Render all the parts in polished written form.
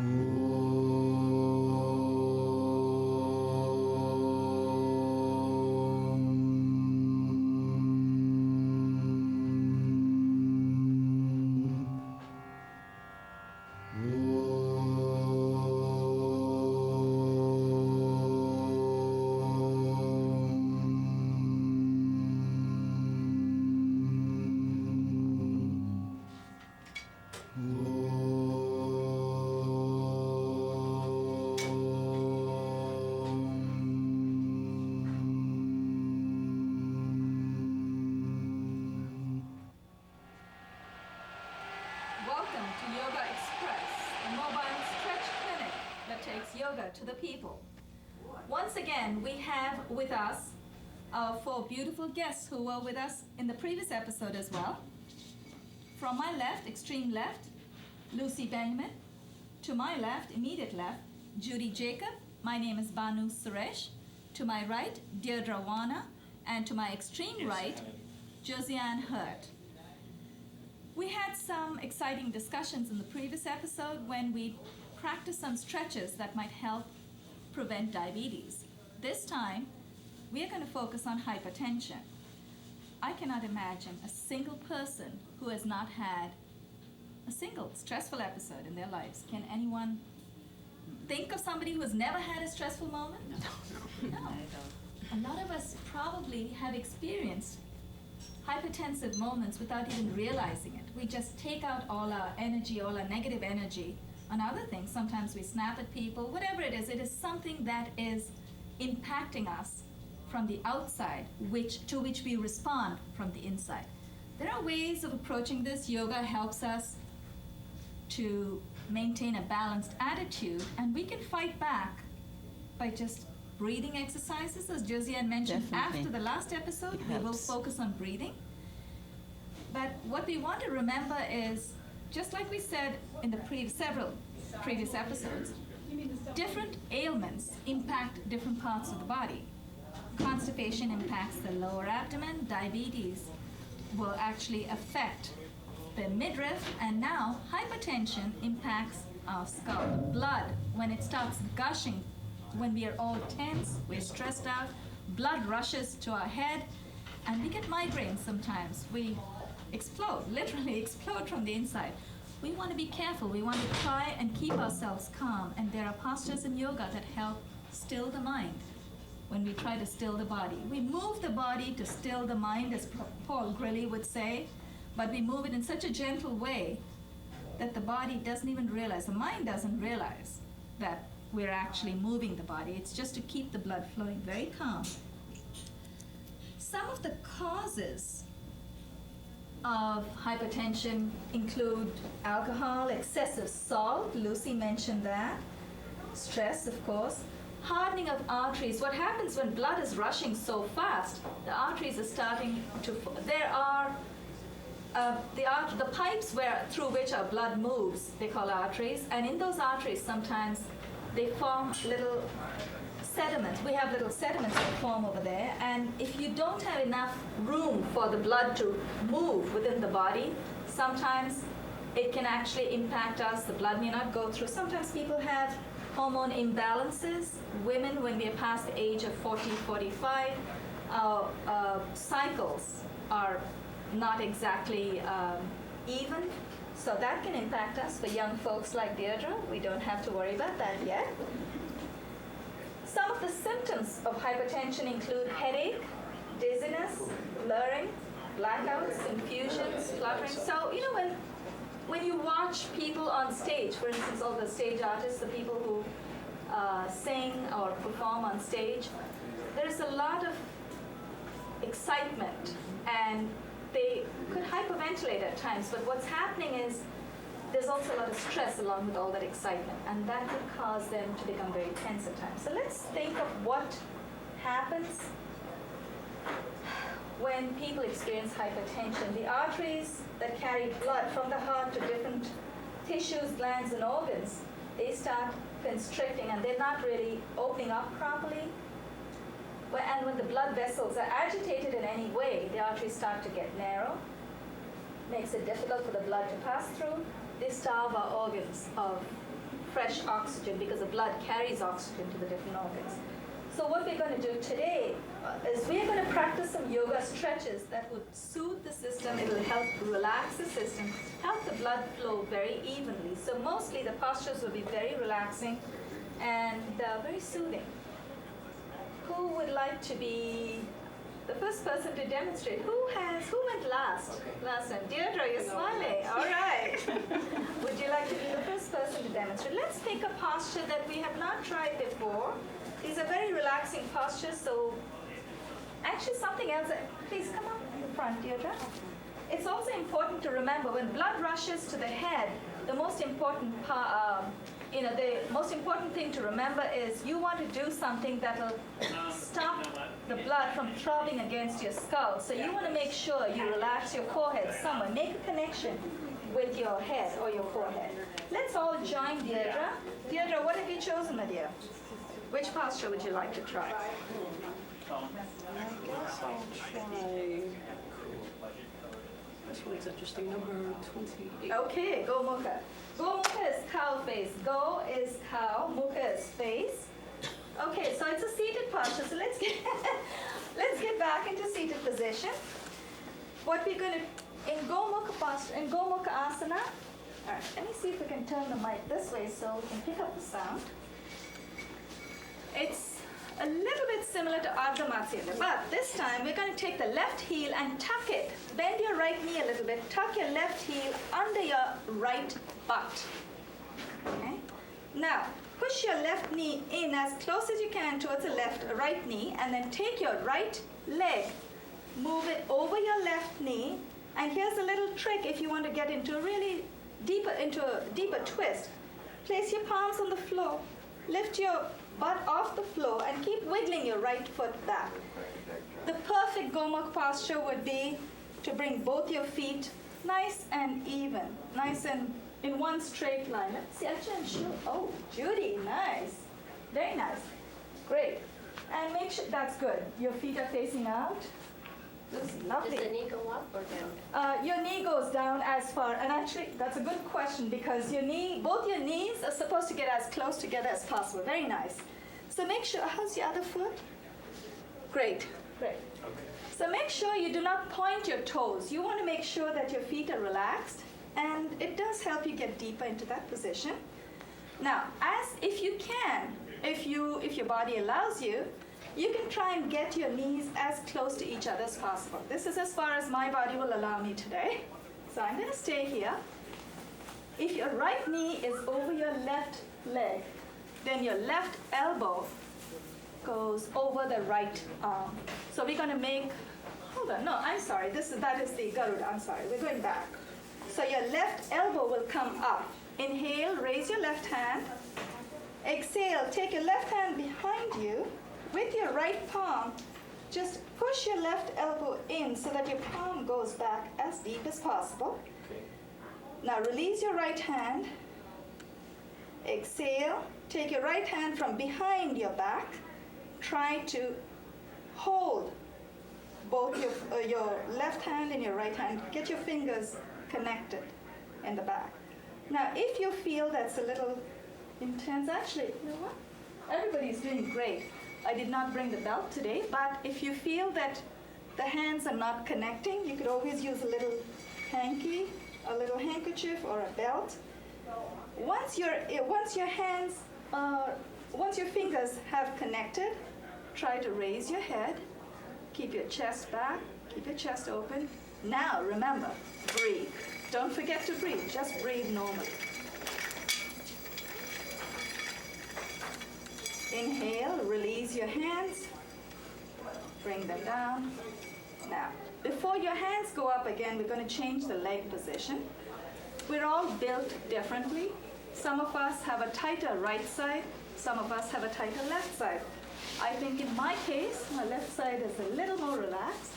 Welcome to Yogaxpress, a mobile stretch clinic that takes yoga to the people. Once again, we have with us our 4 beautiful guests who were with us in the previous episode as well. From my left, extreme left, Lucy Benjamin. To my left, immediate left, Judy Jacob. My name is Banu Suresh. To my right, Diedre. And to my extreme right, Josiane Hurt. We had some exciting discussions in the previous episode when we practiced some stretches that might help prevent diabetes. This time, we are going to focus on hypertension. I cannot imagine a single person who has not had a single stressful episode in their lives. Can anyone think of somebody who has never had a stressful moment? No. A lot of us probably have experienced hypertensive moments without even realizing it. We just take out all our energy, all our negative energy on other things. Sometimes we snap at people, whatever it is something that is impacting us from the outside, to which we respond from the inside. There are ways of approaching this. Yoga helps us to maintain a balanced attitude, and we can fight back by just breathing exercises, as Josiane mentioned. Definitely. After the last episode, we will focus on breathing. But what we want to remember is, just like we said in the several previous episodes, different ailments impact different parts of the body. Constipation impacts the lower abdomen. Diabetes will actually affect the midriff. And now hypertension impacts our skull. The blood, when it starts gushing, when we are all tense, we're stressed out, blood rushes to our head, and we get migraines sometimes. We explode, literally explode from the inside. We want to be careful. We want to try and keep ourselves calm. And there are postures in yoga that help still the mind when we try to still the body. We move the body to still the mind, as Paul Grilly would say, but we move it in such a gentle way that the body doesn't even realize, the mind doesn't realize that we're actually moving the body. It's just to keep the blood flowing very calm. Some of the causes of hypertension include alcohol, excessive salt, Lucy mentioned that, stress, of course, hardening of arteries. What happens when blood is rushing so fast, the arteries are starting to, there are the pipes through which our blood moves, they call arteries, and in those arteries sometimes they form little sediments. We have little sediments that form over there, and if you don't have enough room for the blood to move within the body, sometimes it can actually impact us. The blood may not go through. Sometimes people have hormone imbalances. Women, when we are past the age of 40, 45, our cycles are not exactly even. So that can impact us. For young folks like Diedre, we don't have to worry about that yet. Some of the symptoms of hypertension include headache, dizziness, blurring, blackouts, confusions, fluttering. So, when you watch people on stage, for instance, all the stage artists, the people who sing or perform on stage, there's a lot of excitement, and they could hyperventilate at times, but what's happening is there's also a lot of stress along with all that excitement, and that could cause them to become very tense at times. So let's think of what happens when people experience hypertension. The arteries that carry blood from the heart to different tissues, glands, and organs, they start constricting, and they're not really opening up properly. And when the blood vessels are agitated in any way, the arteries start to get narrow, makes it difficult for the blood to pass through. They starve our organs of fresh oxygen because the blood carries oxygen to the different organs. So what we're going to do today is we're going to practice some yoga stretches that would soothe the system. It'll help relax the system, help the blood flow very evenly. So mostly the postures will be very relaxing and very soothing. Who would like to be the first person to demonstrate? Who went last? Last time. Diedre, you're smiling. All right. Would you like to be the first person to demonstrate? Let's pick a posture that we have not tried before. These are very relaxing postures, so actually something else. Please come up in the front, Diedre. It's also important to remember when blood rushes to the head, the most important the most important thing to remember is you want to do something that'll stop the blood from throbbing against your skull. So you want to make sure you relax your forehead somewhere. Make a connection with your head or your forehead. Let's all join Diedre. Diedre, what have you chosen, my dear? Which posture would you like to try? I guess I'll try. This one's interesting, number 28. Okay, Go Mukha. Go Mukha is cow face. Go is cow, Mukha is face. Okay, so it's a seated posture. So let's get back into seated position. What we're going to in Go Mukha posture, in Go Mukha asana. All right, let me see if we can turn the mic this way so we can pick up the sound. It's a little bit similar to Ardha Matsyentra, but this time we're going to take the left heel and tuck it. Bend your right knee a little bit. Tuck your left heel under your right butt. Okay? Now, push your left knee in as close as you can towards the right knee, and then take your right leg, move it over your left knee, and here's a little trick if you want to get into a deeper twist. Place your palms on the floor, lift your butt off the floor, and keep wiggling your right foot back. The perfect Go Mukha posture would be to bring both your feet nice and even, nice and in one straight line. Let's see, actually I'm sure. Oh, Judy, nice. Very nice. Great. And make sure, that's good. Your feet are facing out. This is lovely. Does the knee go up or down? Your knee goes down as far, and actually that's a good question because both your knees are supposed to get as close together as possible. Very nice. So make sure, how's your other foot? Great, great. Okay. So make sure you do not point your toes. You want to make sure that your feet are relaxed, and it does help you get deeper into that position. Now, if your body allows you, you can try and get your knees as close to each other as possible. This is as far as my body will allow me today. So I'm going to stay here. If your right knee is over your left leg, then your left elbow goes over the right arm. So we're going to make, hold on, no, I'm sorry. That is the Garuda, I'm sorry. We're going back. So your left elbow will come up. Inhale, raise your left hand. Exhale, take your left hand behind you. With your right palm, just push your left elbow in so that your palm goes back as deep as possible. Now release your right hand. Exhale. Take your right hand from behind your back. Try to hold both your left hand and your right hand. Get your fingers connected in the back. Now if you feel that's a little intense, actually, you know what? Everybody's doing great. I did not bring the belt today, but if you feel that the hands are not connecting, you could always use a little hanky, a little handkerchief, or a belt. Once your fingers have connected, try to raise your head, keep your chest back, keep your chest open. Now, remember, breathe. Don't forget to breathe, just breathe normally. Inhale, release your hands, bring them down. Now, before your hands go up again, we're going to change the leg position. We're all built differently. Some of us have a tighter right side, some of us have a tighter left side. I think in my case, my left side is a little more relaxed.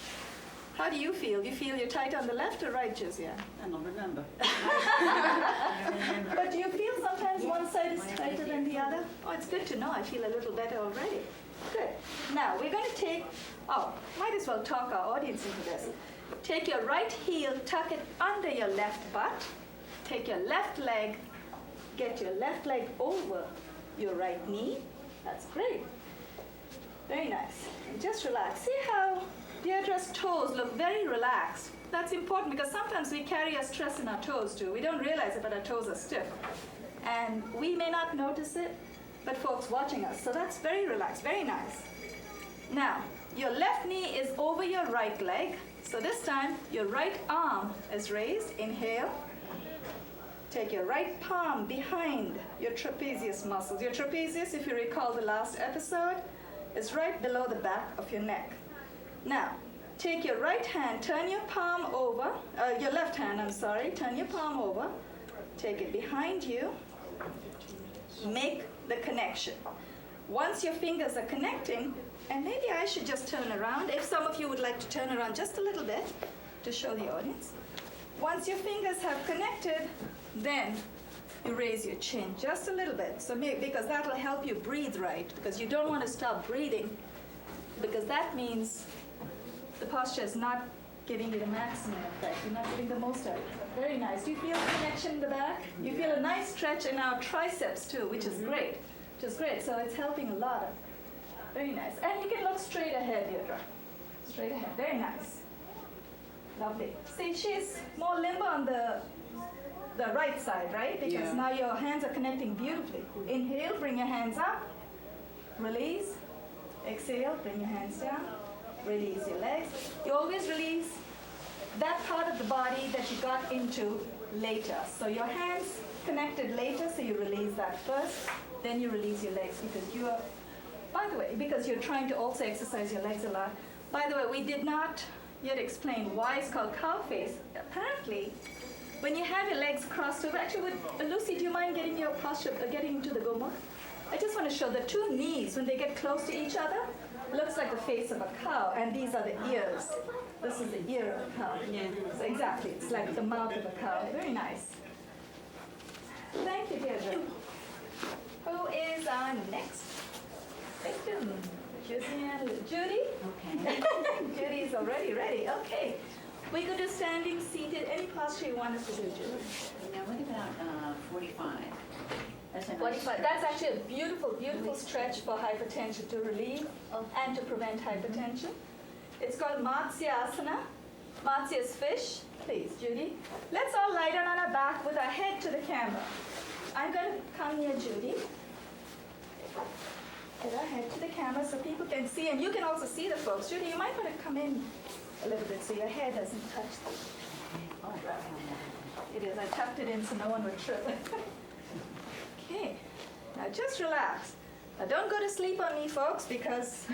How do you feel? You feel you're tight on the left or right, Josiah? I don't remember. But do you feel sometimes one side is tighter than the other? Oh, it's good to know. I feel a little better already. Good. Now, we're going to might as well talk our audience into this. Take your right heel, tuck it under your left butt. Take your left leg, get your left leg over your right knee. That's great. Very nice. And just relax. See how Diedre's toes look very relaxed. That's important because sometimes we carry a stress in our toes too. We don't realize it, but our toes are stiff. And we may not notice it, but folks watching us. So that's very relaxed, very nice. Now, your left knee is over your right leg. So this time, your right arm is raised. Inhale. Take your right palm behind your trapezius muscles. Your trapezius, if you recall the last episode, is right below the back of your neck. Now, take your right hand, turn your palm over, your left hand, I'm sorry, turn your palm over, take it behind you, make the connection. Once your fingers are connecting, and maybe I should just turn around, if some of you would like to turn around just a little bit to show the audience. Once your fingers have connected, then you raise your chin just a little bit. So because that will help you breathe right, because you don't want to stop breathing, because that means the posture is not giving you the maximum effect. You're not getting the most out of it. Very nice. Do you feel the connection in the back? You feel a nice stretch in our triceps too, which is great. Which is great. So it's helping a lot. Very nice. And you can look straight ahead, Diedre. Straight ahead. Very nice. Lovely. See, she's more limber on the right side, right? Because now your hands are connecting beautifully. Inhale, bring your hands up. Release. Exhale, bring your hands down. Release your legs. You always release that part of the body that you got into later. So your hands connected later, so you release that first. Then you release your legs because you are, by the way, because you're trying to also exercise your legs a lot. By the way, we did not yet explain why it's called cow face. Apparently, when you have your legs crossed over, actually, Lucy, do you mind getting your posture, getting into the gomor? I just want to show the two knees, when they get close to each other, looks like the face of a cow, and these are the ears. This is the ear of a cow. Yeah. So exactly, it's like the mouth of a cow. Very nice. Thank you, Diedre. Who is our next victim? Judy? Okay. Judy is already ready. Okay. We could do standing, seated, any posture you want us to do, Judy. Now what about 45? That's a nice 45. stretch. That's actually a beautiful, beautiful stretch for hypertension to relieve and to prevent hypertension. It's called Matsyasana. Matsya is fish. Please, Judy. Let's all lie down on our back with our head to the camera. I'm going to come near Judy. Get our head to the camera so people can see, and you can also see the folks. Judy, you might want to come in a little bit so your hair doesn't touch them. It is. I tucked it in so no one would trip. Okay. Now just relax. Now don't go to sleep on me, folks, because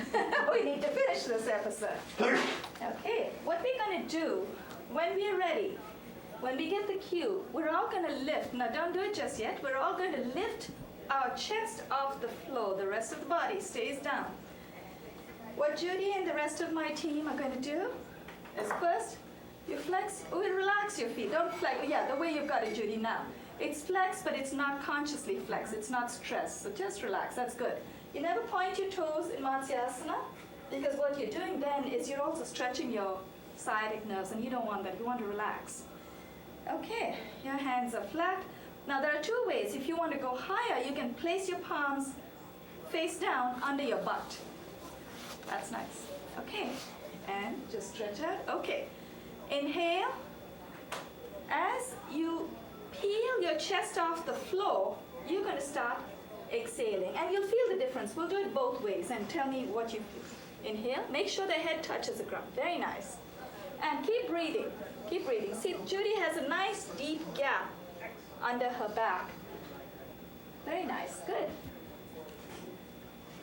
we need to finish this episode. Okay. What we're going to do, when we're ready, when we get the cue, we're all going to lift. Now don't do it just yet. We're all going to lift our chest off the floor. The rest of the body stays down. What Judy and the rest of my team are going to do is first, you flex, relax your feet. Don't flex. Yeah, the way you've got it, Judy, now. It's flexed, but it's not consciously flexed. It's not stressed. So just relax. That's good. You never point your toes in Matsyasana, because what you're doing then is you're also stretching your sciatic nerves, and you don't want that. You want to relax. Okay, your hands are flat. Now there are two ways. If you want to go higher, you can place your palms face down under your butt. That's nice. Okay, and just stretch out. Okay, inhale. As you peel your chest off the floor, you're going to start exhaling, and you'll feel the difference. We'll do it both ways, and tell me what you feel. Inhale. Make sure the head touches the ground. Very nice. And keep breathing. Keep breathing. See, Judy has a nice deep gap under her back. Very nice. Good.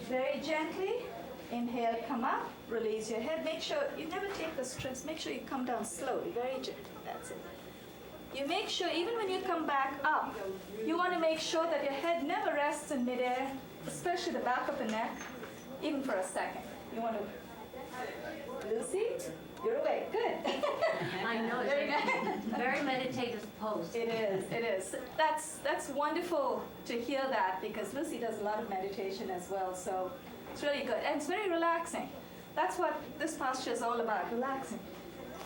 Very gently. Inhale, come up. Release your head. Make sure you never take the stress. Make sure you come down slowly. Very gently. That's it. You make sure, even when you come back up, you want to make sure that your head never rests in midair, especially the back of the neck, even for a second. You want to, Lucy, you're awake. Good. I know, it's a very meditative pose. It is, it is. That's wonderful to hear that, because Lucy does a lot of meditation as well, so it's really good. And it's very relaxing. That's what this posture is all about, relaxing.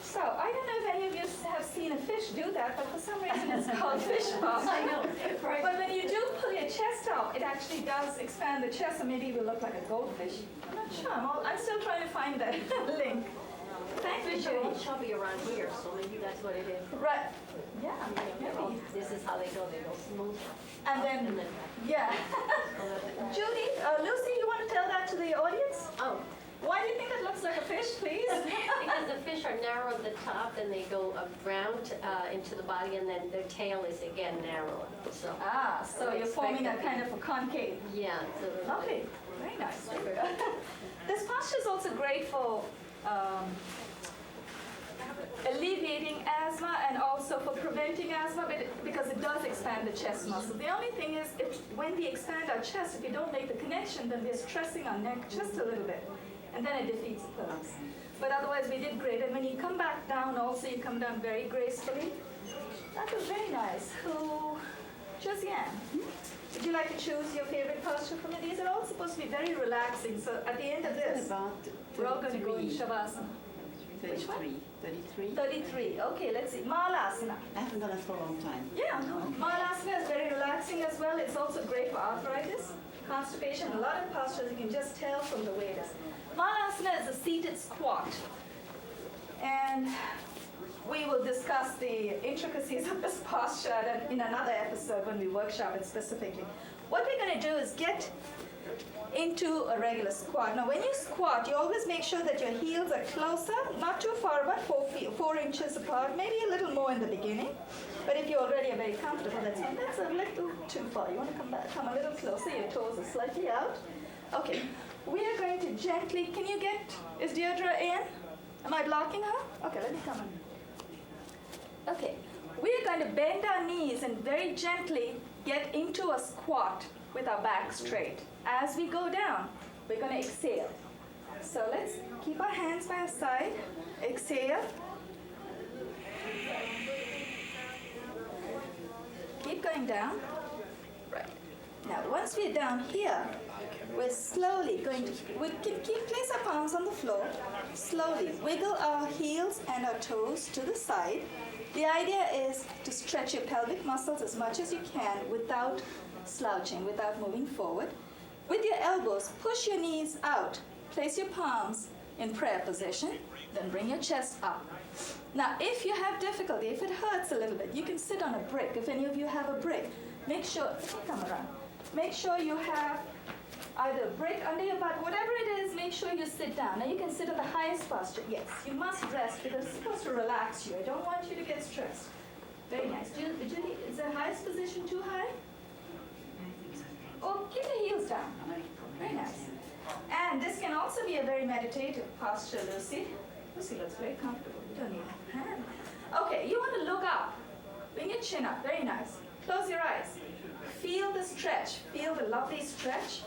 So I don't know if any of you have seen a fish do that, but for some reason it's called fish posture. I know, right. But when you do pull your chest up, it actually does expand the chest, so maybe it will look like a goldfish. I'm not sure. I'm still trying to find that link. Thank you, Fish are all Judy. chubby around here, so maybe that's what it is. Right. Yeah, Oh, maybe. this is how they go smooth. And then, yeah. Judy, Lucy, you want to tell that to the audience? Oh, Why do you think it looks like a fish, please? because the fish are narrow at the top, then they go around into the body, and then their tail is again narrower. So, So you're forming a kind of a concave. yeah. So Lovely, very nice. This posture is also great for alleviating asthma and also for preventing asthma because it does expand the chest muscle. The only thing is, when we expand our chest, if you don't make the connection, then we're stressing our neck just a little bit, and then it defeats the purpose. But otherwise, we did great. And when you come back down, also you come down very gracefully. That was very nice. Who? Josiane. Would you like to choose your favorite posture for me? These are all supposed to be very relaxing. So at the end of this, About we're all going to go in 33. Shavasana. Which one? 33. 33. Okay, let's see. Malasana. I haven't done it for a long time. Yeah, Malasana is very relaxing as well. It's also great for arthritis, constipation, a lot of postures. You can just tell from the way it is. Malasana is a seated squat. And we will discuss the intricacies of this posture in another episode when we workshop it specifically. What we're going to do is get into a regular squat. Now, when you squat, you always make sure that your heels are closer, not too far, about 4 inches apart, maybe a little more in the beginning. But if you already are very comfortable, that's fine. That's a little too far. You want to come a little closer. Your toes are slightly out. Okay. We are going to gently, is Diedre in? Am I blocking her? Okay, let me come in. Okay. We are going to bend our knees and very gently get into a squat with our back straight. As we go down, we're going to exhale. So let's keep our hands by our side. Exhale. Keep going down. Right. Now, once we're down here, we're slowly going to, we can place our palms on the floor, slowly wiggle our heels and our toes to the side. The idea is to stretch your pelvic muscles as much as you can without slouching, without moving forward. With your elbows, push your knees out. Place your palms in prayer position, then bring your chest up. Now, if you have difficulty, if it hurts a little bit, you can sit on a brick. If any of you have a brick, make sure, come around. Make sure you have either a brick under your butt, whatever it is, make sure you sit down. Now, you can sit in the highest posture. Yes, you must rest because it's supposed to relax you. I don't want you to get stressed. Very nice. Judy, is the highest position too high? Oh, keep the heels down. Very nice. And this can also be a very meditative posture, Lucy. Lucy looks very comfortable. You don't need a hand. Okay, you want to look up. Bring your chin up. Very nice. Close your eyes. Feel the stretch. Feel the lovely stretch.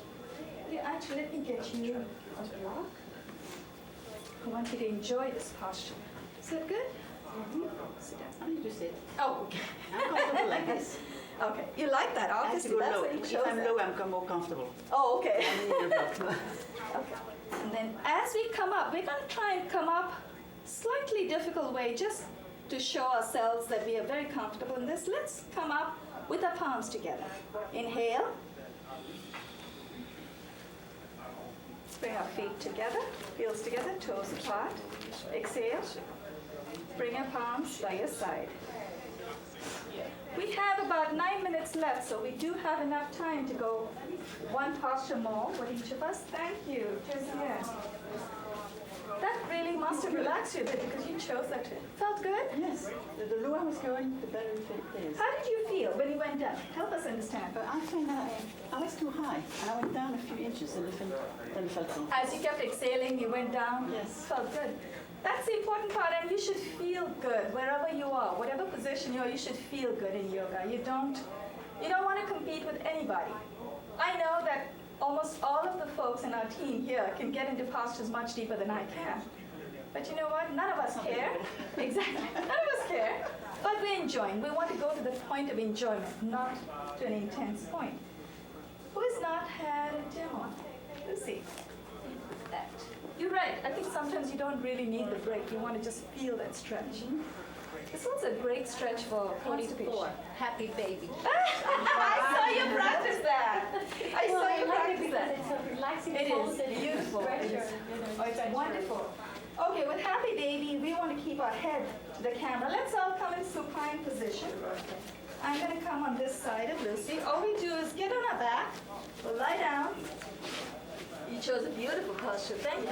Actually, let me get you a block. I want you to enjoy this posture. Is that good? Sit down. I need to sit. Oh, okay. I'm comfortable like this. Okay, you like that, I have to obviously. go That's low. what you If chose. I'm low, I'm more comfortable. Oh, okay. I need a block. Okay. And then as we come up, we're going to try and come up slightly difficult way just to show ourselves that we are very comfortable in this. Let's come up with our palms together. Inhale. Bring our feet together, heels together, toes apart. Exhale. Bring our palms by your side. We have about 9 minutes left, so we do have enough time to go one posture more with each of us. Thank you. Josiane. That really must have relaxed you a bit because you chose that. Felt good? Yes. The lower I was going, the better it is. How did you feel when you went down? Help us understand. But I find that I was too high, and I went down a few inches, and then it felt wrong. As you kept exhaling, you went down? Yes. Felt good. That's the important part, and you should feel good wherever you are. Whatever position you are, you should feel good in yoga. You don't want to compete with anybody. I know that almost all of the folks in our team here can get into postures much deeper than I can. But you know what? None of us care. Exactly. None of us care. But we're enjoying. We want to go to the point of enjoyment, not to an intense point. Who has not had a demo? Lucy. That. You're right. I think sometimes you don't really need the break. You want to just feel that stretch. This one's a great stretch for constipation. 44. Happy baby. I saw you practice that. I saw you practice that. It's a relaxing It pose is and beautiful. It pressure. is. Oh, it's wonderful. Okay, with happy baby, we want to keep our head to the camera. Let's all come in supine position. I'm going to come on this side of Lucy. All we do is get on our back. We'll lie down. You chose a beautiful posture. Thank you.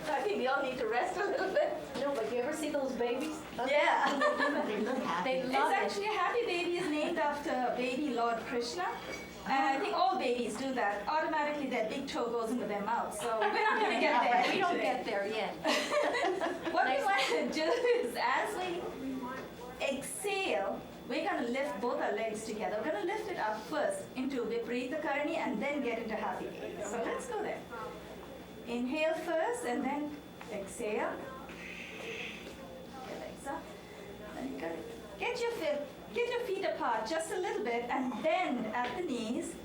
I think we all need to rest a little bit. No, but you ever see those babies? Yeah. They look happy. They It's love it. actually a happy baby is named after baby Lord Krishna. And I think all babies do that. Automatically their big toe goes into their mouth. So we're not going to get there. We don't today. get there yet. What we want to do is as we exhale, we're going to lift both our legs together. We're going to lift it up first into Viparita Karani and then get into happy baby. So let's go there. Inhale first and then exhale. Your legs up. Then you got it. Get your feet apart just a little bit and bend at the knees.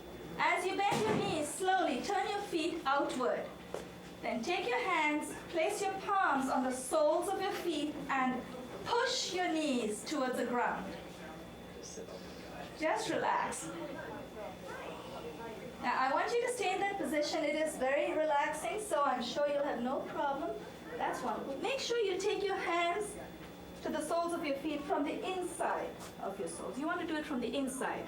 As you bend your knees, slowly turn your feet outward. Then take your hands, place your palms on the soles of your feet and push your knees towards the ground. Just relax. Now I want you to stay in that position. It is very relaxing, so I'm sure you'll have no problem. That's wonderful. Make sure you take your hands to the soles of your feet from the inside of your soles. You want to do it from the inside.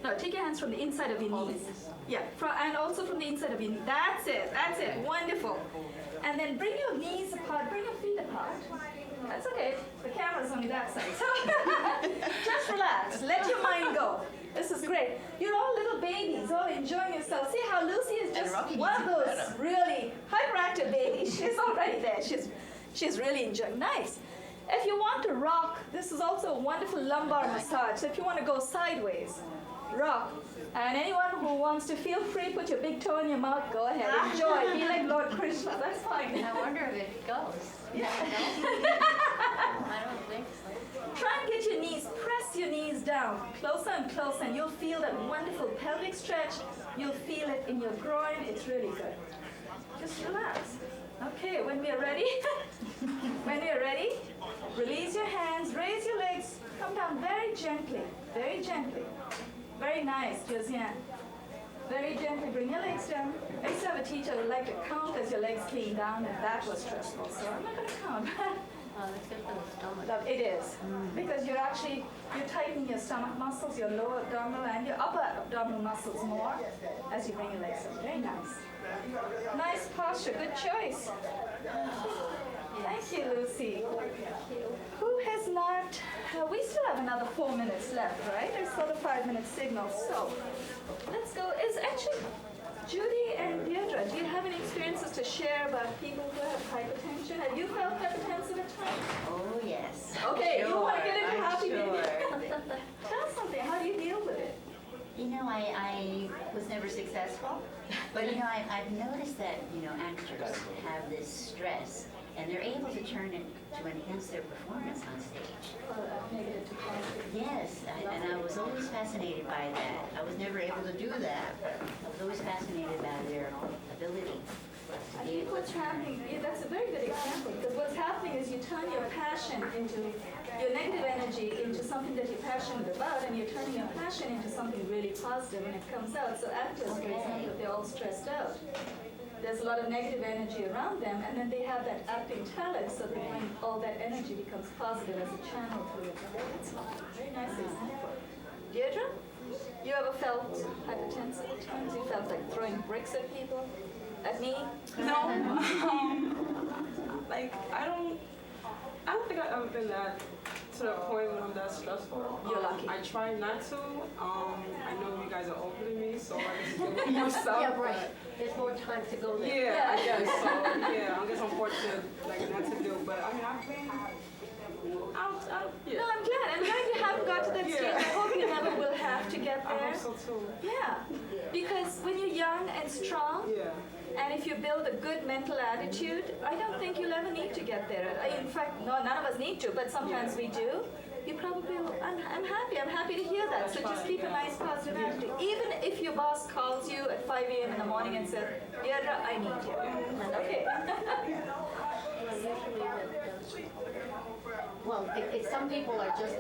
No, take your hands from the inside of your knees. Yeah, and also from the inside of your knees. That's it. That's it. Wonderful. And then bring your knees apart. Bring your feet apart. That's okay. The camera's only that side. So just relax. Let your mind go. This is great. You're all little babies, all enjoying yourself. See how Lucy is just one of those really hyperactive babies. She's already there. She's really enjoying. Nice. If you want to rock, this is also a wonderful lumbar massage. So if you want to go sideways, rock. And anyone who wants to feel free, put your big toe in your mouth, go ahead. Enjoy. Be like Lord Krishna. That's fine. I wonder if it goes. Yeah. I don't think so. Try and get your knees, press your knees down, closer and closer, and you'll feel that wonderful pelvic stretch. You'll feel it in your groin. It's really good. Just relax. Okay, when we are ready, release your hands, raise your legs, come down very gently, very gently. Very nice, Josiane. Very gently, bring your legs down. I used to have a teacher who liked to count as your legs clean down, and that was stressful, so I'm not going to count. It's good for the stomach. It is, because you're tightening your stomach muscles, your lower abdominal and your upper abdominal muscles more as you bring your legs up. Very nice. Nice posture, good choice. Thank you, Lucy. Who has not, we still have another 4 minutes left, right? I saw the 5-minute signal, so let's go. Is actually Judy and Diedre, do you have any experiences to share about people who have hypertension? Have you felt hypertensive at times? Oh, yes. Okay, you want to get into I'm happy sure. baby? Tell us something. How do you deal with it? You know, I was never successful, but you know, I've noticed that, you know, actors have this stress, and they're able to turn it to enhance their performance on stage. Negative to positive. Yes, and I was always fascinated by that. I was never able to do that, but I was always fascinated by their ability I to be think able what's to turn. happening, that's a very good example, because what's happening is you turn your passion into, your negative energy into something that you're passionate about, and you're turning your passion into something really positive when it comes out. So actors, for example, if they're all stressed out, there's a lot of negative energy around them, and then they have that acting talent, so that when all that energy becomes positive as a channel through it. That's lovely. Very nice example. Diedre, you ever felt hypertensive at times? You felt like throwing bricks at people? At me? No, like I don't think I've ever been that to the point when I'm that stressful. You're lucky. I try not to. I know you guys are older than me, so I guess it's a little more stuff. Yeah, right. There's more time to go there. Yeah, I guess so. Yeah, I guess I'm fortunate, like not to do. But I mean, I've been. Yeah. No, I'm glad you haven't got to that stage. Yeah. I hope you never will have to get I there. hope so too. Yeah, because when you're young and strong, Yeah. and if you build a good mental attitude, I don't think you'll ever need to get there. In fact, no, none of us need to, but sometimes we do. You probably will. I'm happy to hear that. So just keep a nice positive attitude. Even if your boss calls you at 5 a.m. in the morning and says, Diedre, I need you. Okay. Usually Well, some people are just,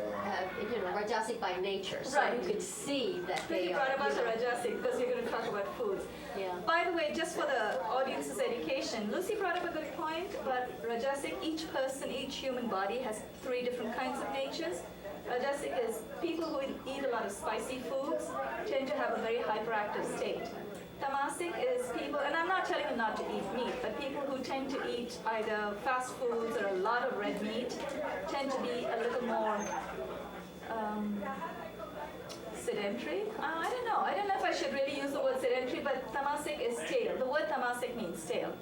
Rajasic by nature, so Right. you could see that Good they you are. brought about the Rajasic because we're going to talk about foods. Yeah. By the way, just for the audience's education, Lucy brought up a good point, but Rajasic, each person, each human body has 3 different kinds of natures. Rajasic is people who eat a lot of spicy foods tend to have a very hyperactive state. Tamasic is people, and I'm not telling you not to eat meat, but people who tend to eat either fast foods or a lot of red meat tend to be a little more sedentary. I don't know. I don't know if I should really use the word sedentary, but tamasic is stale. The word tamasic means stale.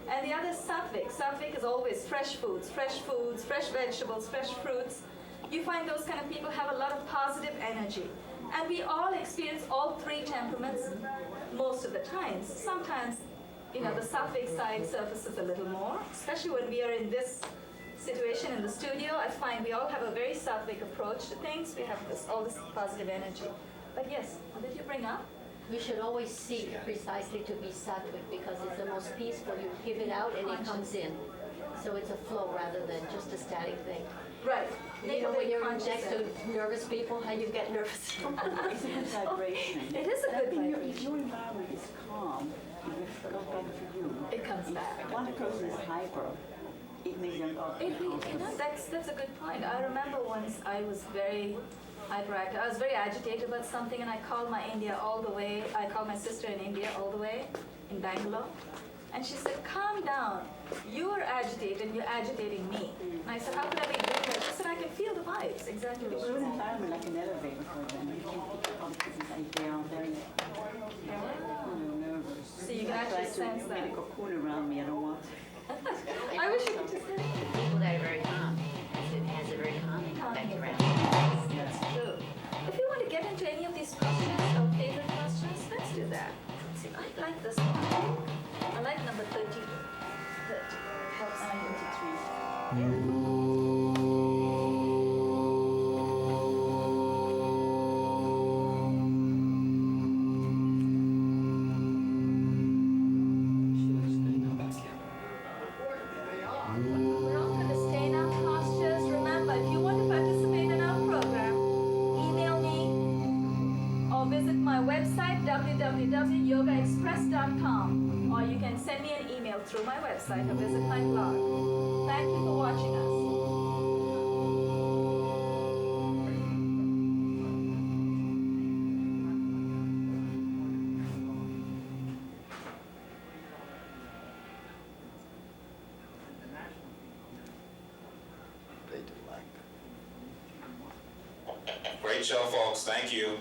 And the other is sattvic. Sattvic is always fresh foods, fresh vegetables, fresh fruits. You find those kind of people have a lot of positive energy. And we all experience all 3 temperaments most of the times. Sometimes, the sattvic side surfaces a little more, especially when we are in this situation in the studio. I find we all have a very sattvic approach to things. We have all this positive energy. But yes, what did you bring up? You should always seek precisely to be sattvic because it's the most peaceful. You give it out and it comes in. So it's a flow rather than just a static thing. Right. When you're next to nervous people, how you get nervous. It's a good vibration. It is a And I good think vibration. if your environment is calm, it goes back to you. It comes back. If one person is hyper, it makes them go. That's a good point. I remember once I was very hyperactive. I was very agitated about something, and I called my India all the way. I called my sister in India all the way in Bangalore, and she said, "Calm down. You are agitated, and you're agitating me." And I said, "How could I be doing that?" She said, "I can feel the vibes." Exactly. It's an environment like an elevator for them. You can pick up other people's ideas. They're nervous. So you can actually sense I that. try to make a cocoon around me. I don't want. I wish you could just say People that are very calm, it has a very calming effect around. that's true. If you want to get into any of these questions or favorite questions, let's do that. Let's see, I like this one. I like number 30. That helps me. We're all going to stay in our postures. Remember, if you want to participate in our program, email me or visit my website, www.yogaxpress.com, or you can send me an email through my website or visit my blog. Thank you for watching us. They do like that. Great show, folks. Thank you.